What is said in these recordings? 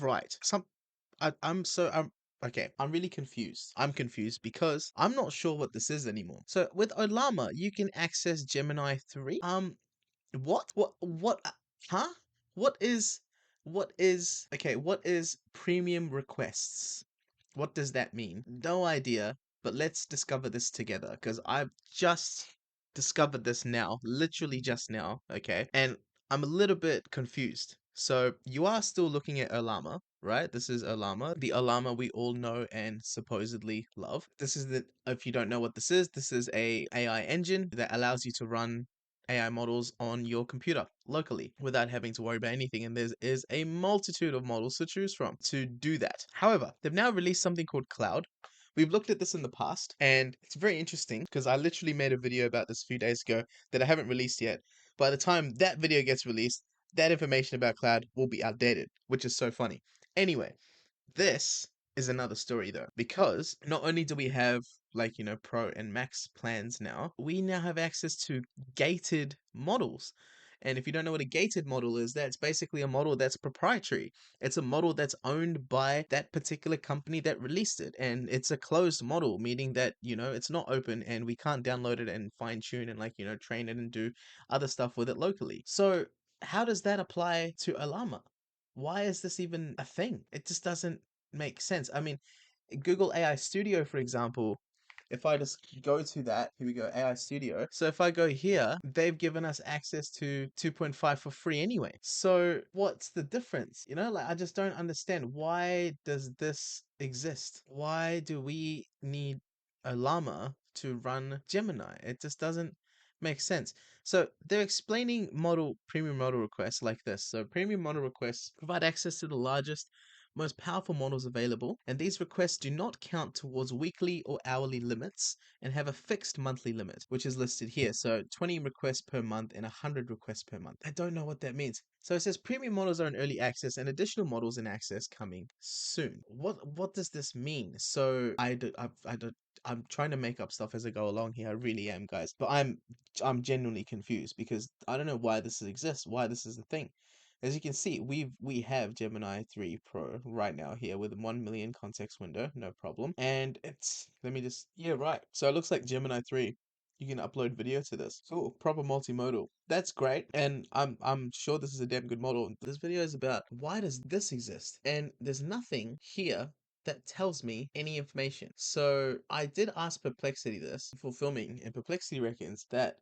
Right. I'm okay. I'm really confused. I'm confused because I'm not sure what this is anymore. So with Ollama, you can access Gemini 3. What? Huh? What is, okay, what is premium requests? What does that mean? No idea, but let's discover this together because I've just discovered this now, literally just now, okay? And I'm a little bit confused. So you are still looking at Ollama, right? This is Ollama, the Ollama we all know and supposedly love. This is the, if you don't know what this is a AI engine that allows you to run AI models on your computer locally without having to worry about anything. And there is a multitude of models to choose from to do that. However, they've now released something called Cloud. We've looked at this in the past, and it's very interesting because I literally made a video about this a few days ago that I haven't released yet. By the time that video gets released, that information about Cloud will be outdated, which is so funny. Anyway, this is another story though, because not only do we have, like, Pro and Max plans now, we now have access to gated models. And if you don't know what a gated model is, that's basically a model that's proprietary. It's a model that's owned by that particular company that released it. And it's a closed model, meaning that, it's not open and we can't download it and fine tune and, like, train it and do other stuff with it locally. So how does that apply to Alama? Why is this even a thing? It just doesn't make sense. I mean, Google AI Studio, for example, if I just go to that, here we go, AI Studio. So if I go here, they've given us access to 2.5 for free anyway. So what's the difference? Like, I just don't understand. Why does this exist? Why do we need a llama to run Gemini? It just doesn't make sense. So they're explaining premium model requests like this. So premium model requests provide access to the largest, most powerful models available, and these requests do not count towards weekly or hourly limits and have a fixed monthly limit, which is listed here. So 20 requests per month and 100 requests per month. I don't know what that means. So it says premium models are in early access and additional models in access coming soon. What does this mean? So I'm trying to make up stuff as I go along here. I really am, guys. But I'm genuinely confused because I don't know why this exists, why this is a thing. As you can see, we have Gemini 3 Pro right now here with 1 million context window, no problem. And it's, let me just, yeah, right. So it looks like Gemini 3, you can upload video to this. Cool, proper multimodal. That's great. And I'm sure this is a damn good model. This video is about why does this exist? And there's nothing here that tells me any information. So I did ask Perplexity this for filming, and Perplexity reckons that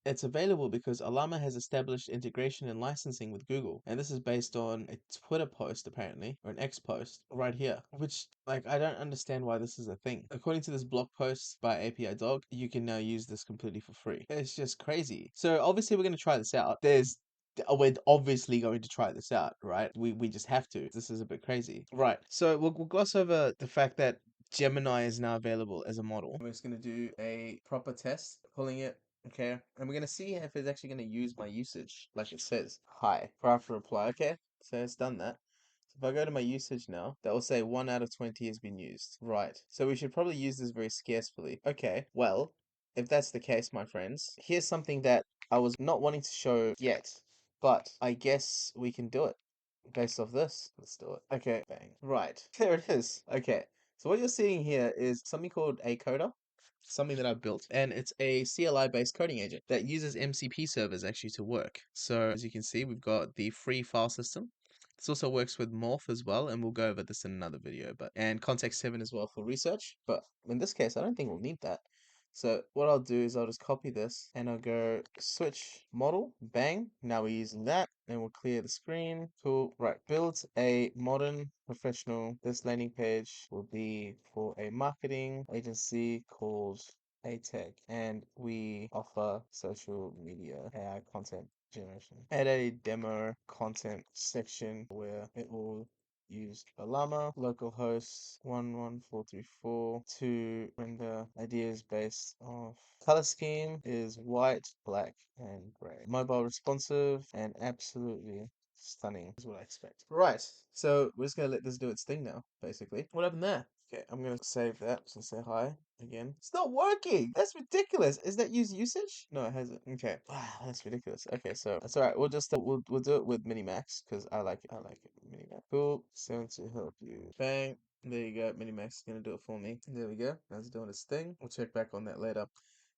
it's available because Ollama has established integration and licensing with Google. And this is based on a Twitter post, apparently, or an X post right here, which, like, I don't understand why this is a thing. According to this blog post by API Dog, you can now use this completely for free. It's just crazy. So obviously we're going to try this out. We're obviously going to try this out, right? We just have to. This is a bit crazy. Right. So we'll gloss over the fact that Gemini is now available as a model. We're just going to do a proper test, pulling it. Okay, and we're gonna see if it's actually gonna use my usage, like it says. Hi. Private reply. Okay, so it's done that. So if I go to my usage now, that will say 1 out of 20 has been used. Right. So we should probably use this very scarcely. Okay, well, if that's the case, my friends, here's something that I was not wanting to show yet, but I guess we can do it based off this. Let's do it. Okay, bang. Right, there it is. Okay, so what you're seeing here is something called a coder, something that I've built, and it's a CLI based coding agent that uses MCP servers actually to work. So as you can see, we've got the free file system. This also works with Morph as well, and we'll go over this in another video, and context 7 as well for research. But in this case, I don't think we'll need that. So what I'll do is I'll just copy this and I'll go switch model, bang. Now we're using that and we'll clear the screen. Cool. Right. Build a modern professional. This landing page will be for a marketing agency called ATech, and we offer social media AI content generation. Add a demo content section where it will use Ollama, localhost 11434 to render ideas based off color scheme is white, black, and gray. Mobile responsive and absolutely Stunning is what I expect. Right, so we're just gonna let this do its thing now, basically. What happened there? Okay, I'm gonna save that. So say hi again. It's not working. That's ridiculous. Is that usage? No, it hasn't. Okay. Wow, that's ridiculous. Okay, so that's all right. We'll just we'll do it with Minimax because I like it. I like it. Minimax. Cool. Sound to help you. Bang. There you go. Minimax is gonna do it for me. There we go. That's doing its thing. We'll check back on that later.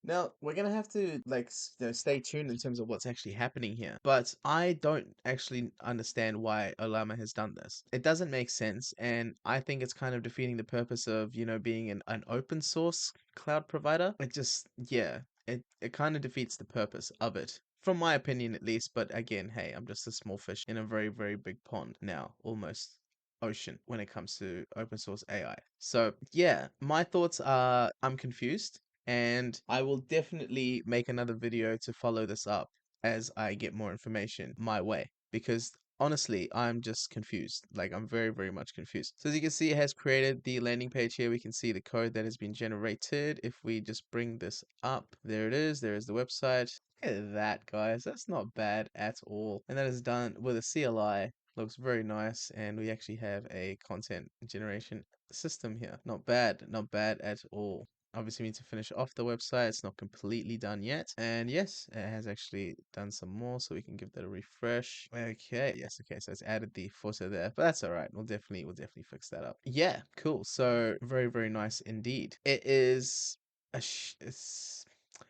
Now, we're gonna have to like stay tuned in terms of what's actually happening here. But I don't actually understand why Ollama has done this. It doesn't make sense, and I think it's kind of defeating the purpose of, being an open source cloud provider. It just, yeah, it kind of defeats the purpose of it. From my opinion, at least. But again, hey, I'm just a small fish in a very, very big pond now, almost ocean when it comes to open source AI. So, yeah, my thoughts are I'm confused, and I will definitely make another video to follow this up as I get more information my way, because honestly, I'm just confused. Like, I'm very, very much confused. So as you can see, it has created the landing page here. We can see the code that has been generated. If we just bring this up, there it is. There is the website. Look at that, guys. That's not bad at all. And that is done with a CLI. Looks very nice, and we actually have a content generation system here. Not bad, not bad at all. Obviously, we need to finish off the website. It's not completely done yet. And yes, it has actually done some more, so we can give that a refresh. Okay, yes, okay, so it's added the footer there, but that's all right. We'll definitely fix that up. Yeah, cool. So very, very nice indeed. It is it's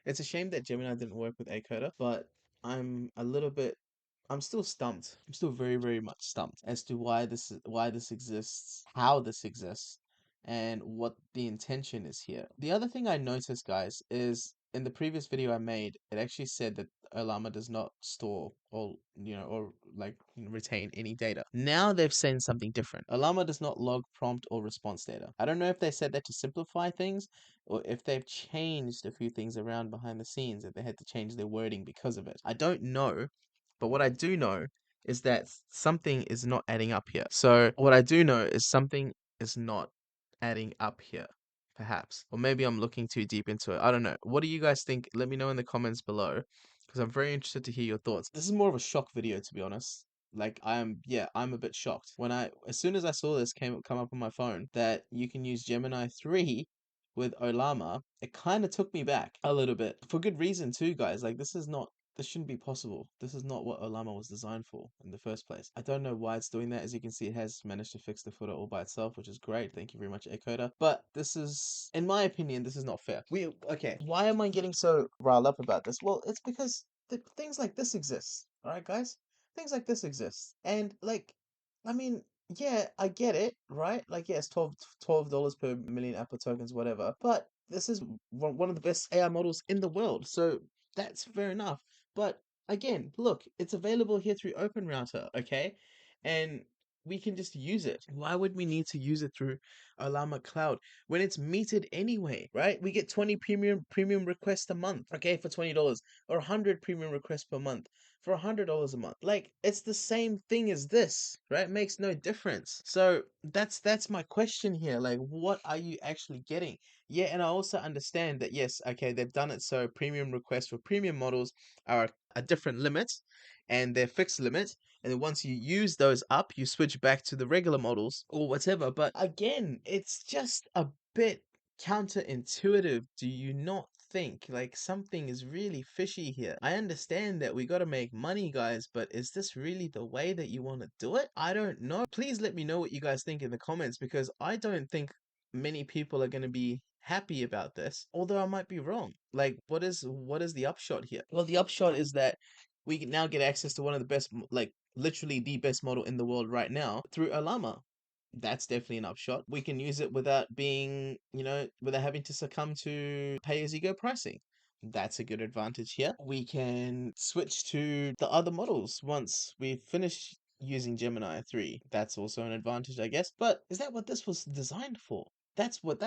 a shame that Gemini didn't work with Acoder, but I'm a little bit I'm still stumped. I'm still very, very much stumped as to why this exists, how this exists, and what the intention is here. The other thing I noticed, guys, is in the previous video I made, it actually said that Ollama does not store or like retain any data. Now they've said something different. Ollama does not log prompt or response data. I don't know if they said that to simplify things or if they've changed a few things around behind the scenes, if they had to change their wording because of it. I don't know, but what I do know is that something is not adding up here. So what I do know is something is not adding up here, perhaps. Or maybe I'm looking too deep into it. I don't know. What do you guys think? Let me know in the comments below, because I'm very interested to hear your thoughts. This is more of a shock video, to be honest. Like I'm a bit shocked. As soon as I saw this come up on my phone that you can use Gemini 3 with Ollama, it kind of took me back a little bit. For good reason too, guys. Like this shouldn't be possible. This is not what Ollama was designed for in the first place. I don't know why it's doing that. As you can see, it has managed to fix the footer all by itself, which is great. Thank you very much, Acoder. But this is, in my opinion, this is not fair. Okay, why am I getting so riled up about this? Well, it's because things like this exist. All right, guys? Things like this exist. And like, I mean, yeah, I get it, right? Like, yes, $12 per million Apple tokens, whatever. But this is one of the best AI models in the world. So that's fair enough. But again, look, it's available here through OpenRouter, okay? And we can just use it. Why would we need to use it through Ollama Cloud when it's metered anyway, right? We get 20 premium requests a month, okay, for $20, or 100 premium requests per month for $100 a month. Like, it's the same thing as this, right? It makes no difference. So that's my question here. Like, what are you actually getting? Yeah, and I also understand that yes, okay, they've done it so premium requests for premium models are a different limit, and they're fixed limits. And then once you use those up, you switch back to the regular models or whatever. But again, it's just a bit counterintuitive. Do you not think like something is really fishy here? I understand that we got to make money, guys, but is this really the way that you want to do it? I don't know. Please let me know what you guys think in the comments, because I don't think many people are going to be happy about this, although I might be wrong. Like, what is the upshot here? Well, the upshot is that we can now get access to one of the best, like literally the best model in the world right now through Ollama. That's definitely an upshot. We can use it without being, without having to succumb to pay-as-you-go pricing. That's a good advantage here. We can switch to the other models once we finish using Gemini 3. That's also an advantage, I guess. But is that what this was designed for? That's what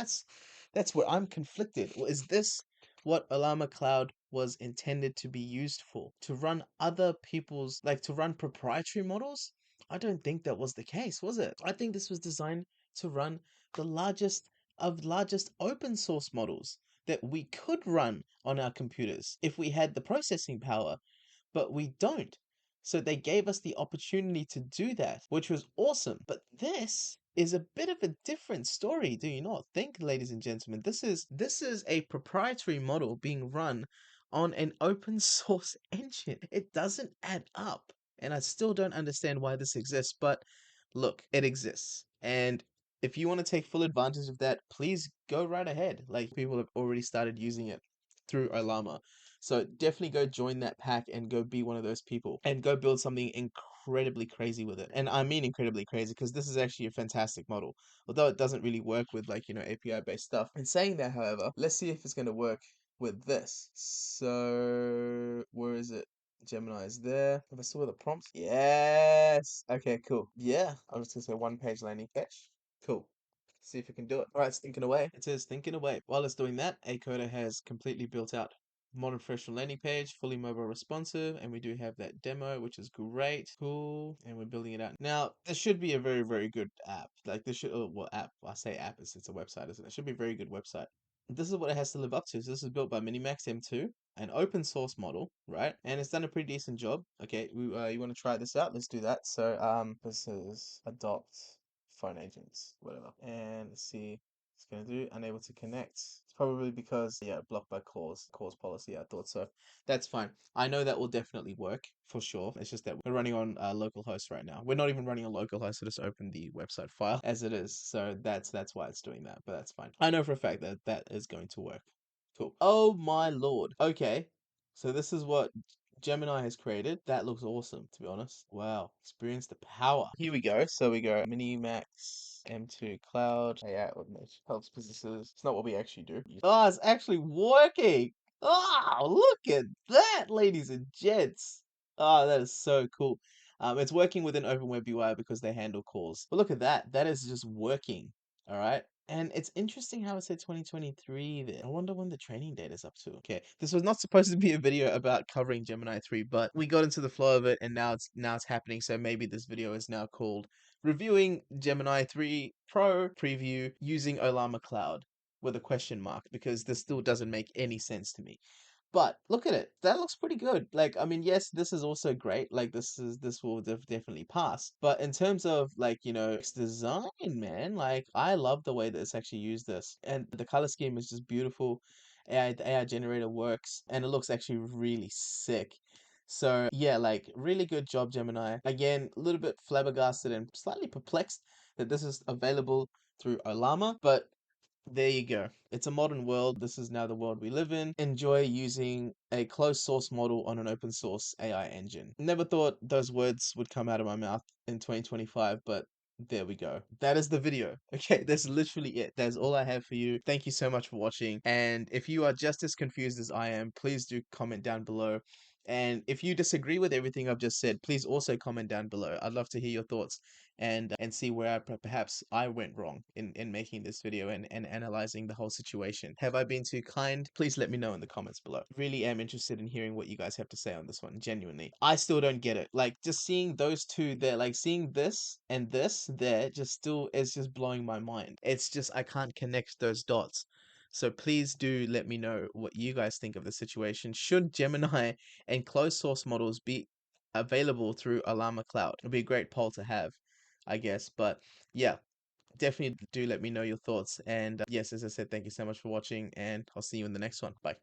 I'm conflicted. Is this what Ollama Cloud was intended to be used for? To run other people's, like to run proprietary models? I don't think that was the case, was it? I think this was designed to run the largest open source models that we could run on our computers if we had the processing power, but we don't. So they gave us the opportunity to do that, which was awesome. But this is a bit of a different story, do you not think, ladies and gentlemen? This is a proprietary model being run on an open source engine. It doesn't add up. And I still don't understand why this exists, but look, it exists. And if you want to take full advantage of that, please go right ahead. Like, people have already started using it through Ollama. So definitely go join that pack and go be one of those people and go build something incredibly crazy with it. And I mean incredibly crazy because this is actually a fantastic model. Although it doesn't really work with, like, API based stuff. In saying that, however, let's see if it's going to work with this. So where is it? Gemini is there. Have I still got the prompts? Yes. Okay, cool. Yeah, I was gonna say one page landing page. Cool. See if it can do it. All right, it's thinking away. It is thinking away. While it's doing that, Acoder has completely built out modern professional landing page, fully mobile responsive, and we do have that demo, which is great. Cool. And we're building it out. Now, this should be a very, very good app. Like, this should, oh, well, app. I say app, it's a website, isn't it? It should be a very good website. This is what it has to live up to. So this is built by Minimax M2, an open source model, right? And it's done a pretty decent job. Okay, you want to try this out? Let's do that. So this is adopt phone agents, whatever. And let's see. It's gonna do unable to connect. It's probably because, yeah, blocked by cause policy. I thought so. That's fine. I know that will definitely work for sure. It's just that we're running on localhost right now. We're not even running on localhost. I just opened the website file as it is. So that's why it's doing that. But that's fine. I know for a fact that that is going to work. Cool. Oh my lord. Okay. So this is what Gemini has created. That looks awesome, to be honest. Wow. Experience the power. Here we go. So we go Minimax M2 Cloud AI automation helps businesses. It's not what we actually do. Oh, it's actually working. Oh, look at that, ladies and gents. Oh, that is so cool. It's working within OpenWeb UI because they handle calls. But look at that. That is just working. All right. And it's interesting how it said 2023 there. I wonder when the training data is up to. Okay, this was not supposed to be a video about covering Gemini 3, but we got into the flow of it and now it's happening. So maybe this video is now called Reviewing Gemini 3 Pro Preview Using Ollama Cloud with a question mark, because this still doesn't make any sense to me. But look at it. That looks pretty good. Like, I mean, yes, this is also great. Like, this will definitely pass. But in terms of, like, its design, man, like, I love the way that it's actually used this. And the color scheme is just beautiful. The AI generator works and it looks actually really sick. So yeah, like, really good job, Gemini. Again, a little bit flabbergasted and slightly perplexed that this is available through Ollama, but there you go. It's a modern world. This is now the world we live in. Enjoy using a closed source model on an open source AI engine. Never thought those words would come out of my mouth in 2025, but there we go. That is the video. Okay, that's literally it. That's all I have for you. Thank you so much for watching. And if you are just as confused as I am, please do comment down below. And if you disagree with everything I've just said, please also comment down below. I'd love to hear your thoughts and see where perhaps I went wrong in making this video and analyzing the whole situation. Have I been too kind? Please let me know in the comments below. Really am interested in hearing what you guys have to say on this one, genuinely. I still don't get it. Like, just seeing those two there, like seeing this and this there, just still is just blowing my mind. It's just, I can't connect those dots. So please do let me know what you guys think of the situation. Should Gemini and closed source models be available through Ollama Cloud? It'd be a great poll to have, I guess. But yeah, definitely do let me know your thoughts. And yes, as I said, thank you so much for watching, and I'll see you in the next one. Bye.